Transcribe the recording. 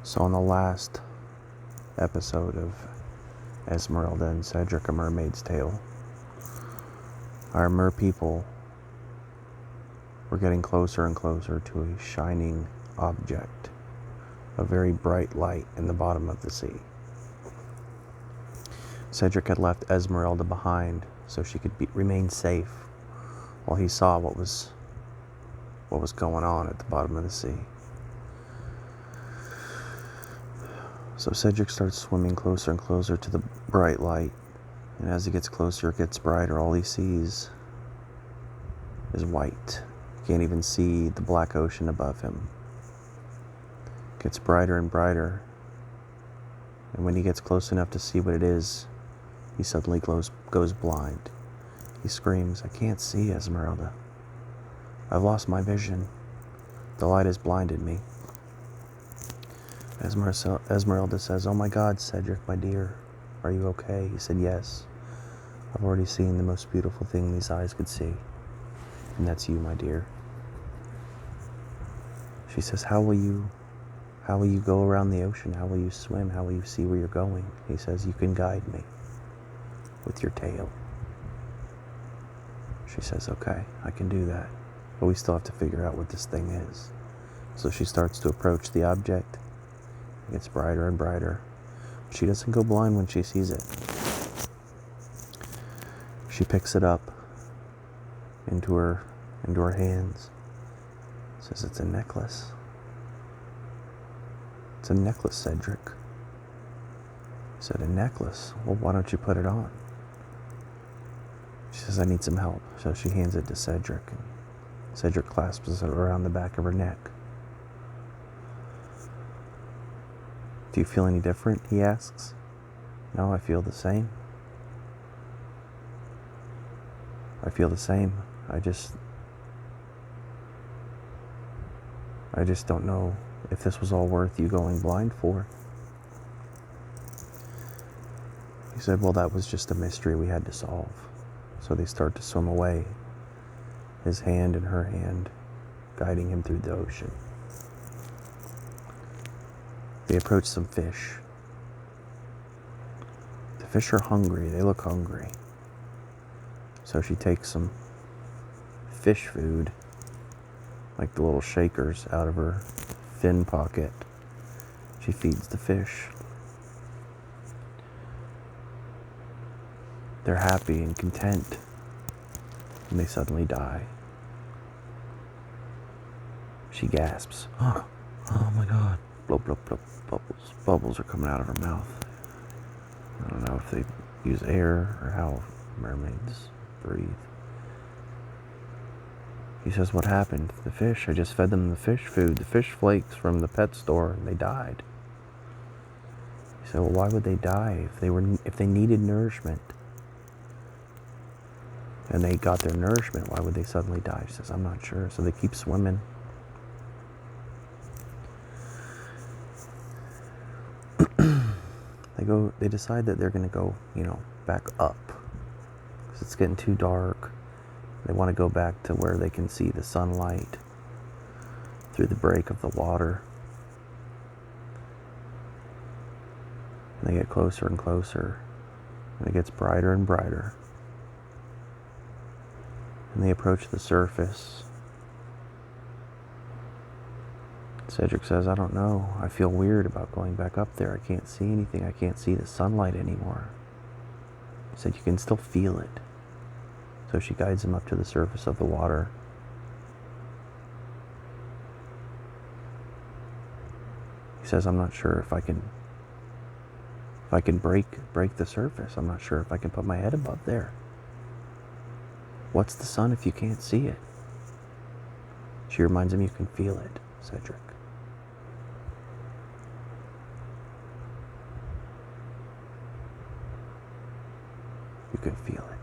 So in the last episode of Esmerelda and Cedric, A Mermaid's Tale, our mer people were getting closer and closer to a shining object, a very bright light in the bottom of the sea. Cedric had left Esmerelda behind so she could remain safe while he saw what was going on at the bottom of the sea. So Cedric starts swimming closer and closer to the bright light, and as he gets closer, it gets brighter. All he sees is white. He can't even see the black ocean above him. It gets brighter and brighter, and when he gets close enough to see what it is, he suddenly goes blind. He screams, "I can't see, Esmeralda. I've lost my vision. The light has blinded me." Esmeralda says, "Oh my God, Cedric, my dear, are you okay?" He said, "Yes. I've already seen the most beautiful thing these eyes could see, and that's you, my dear." She says, How will you go around the ocean? How will you swim? How will you see where you're going?" He says, "You can guide me with your tail." She says, "Okay, I can do that, but we still have to figure out what this thing is." So she starts to approach the object. It gets brighter and brighter. She doesn't go blind when she sees it. She picks it up into her hands. Says, "It's a necklace. It's a necklace, Cedric." He said, "A necklace? Well, why don't you put it on?" She says, "I need some help." So she hands it to Cedric, and Cedric clasps it around the back of her neck. "Do you feel any different?" he asks. "No, I feel the same. I feel the same. I just don't know if this was all worth you going blind for." He said, "Well, that was just a mystery we had to solve." So they start to swim away, his hand in her hand, guiding him through the ocean. They approach some fish. The fish are hungry. They look hungry. So she takes some fish food, like the little shakers, out of her fin pocket. She feeds the fish. They're happy and content, and they suddenly die. She gasps, "Oh my God." Blub, blub, blub, bubbles. Bubbles are coming out of her mouth. I don't know if they use air or how mermaids breathe. He says, "What happened? The fish. I just fed them the fish food, the fish flakes from the pet store, and they died." He said, "Well, why would they die if they needed nourishment? And they got their nourishment, why would they suddenly die?" She says, "I'm not sure." So they keep swimming. They decide that they're going to go, back up, because it's getting too dark. They want to go back to where they can see the sunlight through the break of the water. And they get closer and closer, and it gets brighter and brighter. And they approach the surface. Cedric says, "I don't know. I feel weird about going back up there. I can't see anything. I can't see the sunlight anymore." He said, "You can still feel it." So she guides him up to the surface of the water. He says, "I'm not sure if I can break the surface. I'm not sure if I can put my head above there. What's the sun if you can't see it?" She reminds him, "You can feel it, Cedric." You can feel it.